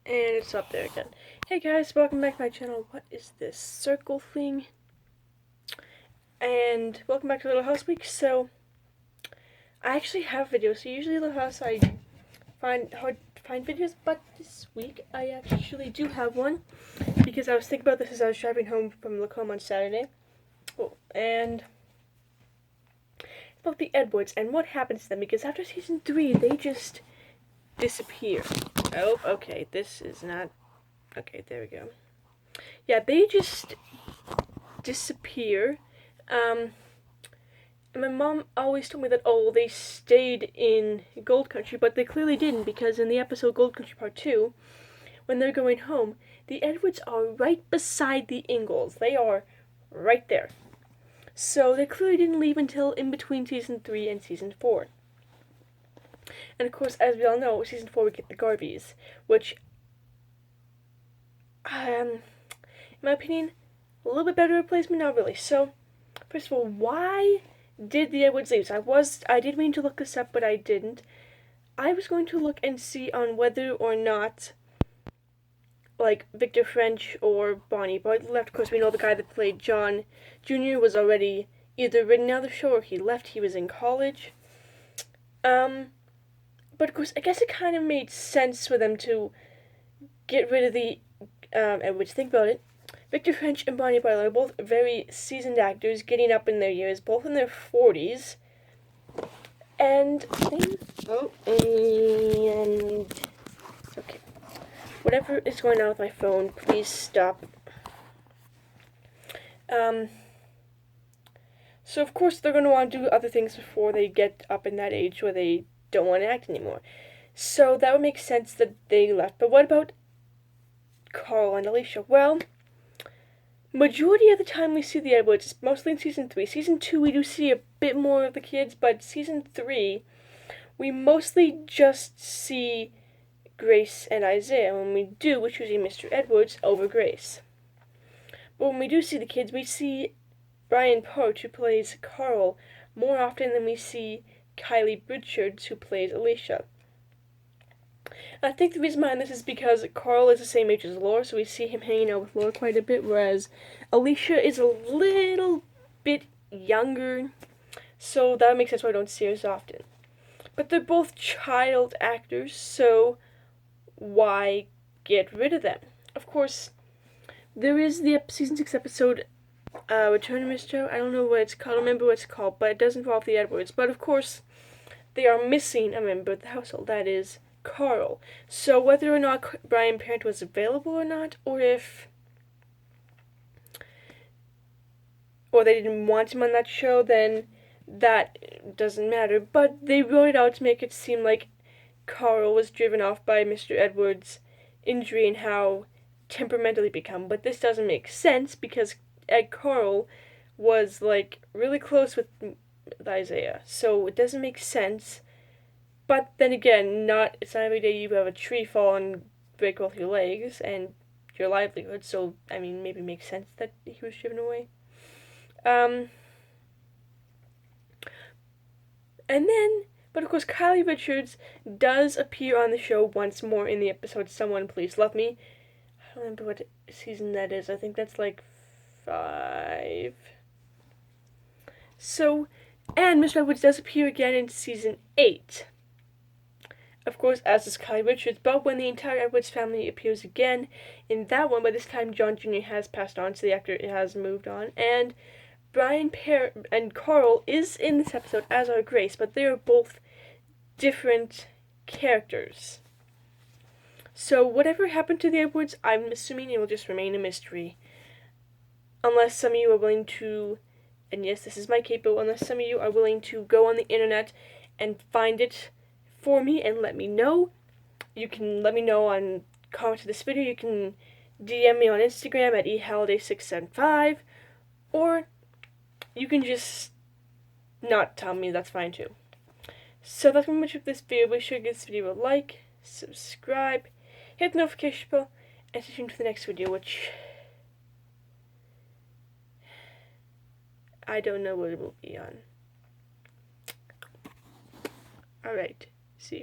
And it's up there again. Hey guys, welcome back to my channel. What is this circle thing? And welcome back to Little House Week. So, I actually have videos. So usually Little House I find hard to find videos, but this week I actually do have one. Because I was thinking about this as I was driving home from Lacombe on Saturday. Oh, and about the Edwards and what happens to them, because after season 3 they just disappear. Oh, okay, this is not... Okay, there we go. Yeah, they just disappear. And my mom always told me that, oh, they stayed in Gold Country, but they clearly didn't, because in the episode Gold Country Part 2, when they're going home, the Edwards are right beside the Ingalls. They are right there. So they clearly didn't leave until in between season 3 and season 4. And of course, as we all know, season 4 we get the Garveys, which, in my opinion, a little bit better replacement, not really. So, first of all, why did the Edwards leave? So I did mean to look this up, but I didn't. I was going to look and see on whether or not, like, Victor French or Bonnie Boyd left. Of course, we know the guy that played John Jr. was already either written out of the show or he left. He was in college. But of course, I guess it kind of made sense for them to get rid of the Edwards. Think about it. Victor French and Bonnie Boyle are both very seasoned actors, getting up in their years, both in their 40s. And okay. Whatever is going on with my phone, please stop. So of course they're going to want to do other things before they get up in that age where they don't want to act anymore. So that would make sense that they left. But what about Carl and Alicia? Well, majority of the time we see the Edwards, mostly in season 3. Season 2 we do see a bit more of the kids, but season 3 we mostly just see Grace and Isaiah. When we do, we're choosing Mr. Edwards over Grace. But when we do see the kids, we see Brian Poach, who plays Carl, more often than we see Kylie Richards, who plays Alicia. I think the reason behind this is because Carl is the same age as Laura, so we see him hanging out with Laura quite a bit, whereas Alicia is a little bit younger, so that makes sense why I don't see her as often. But they're both child actors, so why get rid of them? Of course, there is the season 6 episode, Return of Miss Joe. I don't know what it's called, I don't remember what it's called, but it does involve the Edwards. But of course, they are missing a member of the household, that is Carl. So whether or not Brian Parent was available or not, or they didn't want him on that show, then that doesn't matter. But they wrote it out to make it seem like Carl was driven off by Mr. Edwards' injury and how temperamental he become. But this doesn't make sense because Carl was like really close with Isaiah, so it doesn't make sense. But then again, it's not every day you have a tree fall and break both your legs and your livelihood, so, I mean, maybe it makes sense that he was driven away. But of course, Kylie Richards does appear on the show once more in the episode Someone Please Love Me. I don't remember what season that is. I think that's like 5. So, and Mr. Edwards does appear again in season 8. Of course, as does Kylie Richards, but when the entire Edwards family appears again in that one, by this time John Jr. has passed on, so the actor has moved on, and Brian and Carl is in this episode, as are Grace, but they are both different characters. So whatever happened to the Edwards, I'm assuming it will just remain a mystery. Unless some of you are willing to, and yes, this is my capo, unless some of you are willing to go on the internet and find it for me and let me know. You can let me know on comments to this video. You can DM me on Instagram at ehaliday675, or you can just not tell me, that's fine too. So that's pretty much of this video. Be sure to give this video a like, subscribe, hit the notification bell, and stay tuned for the next video, which I don't know what it will be on. Alright.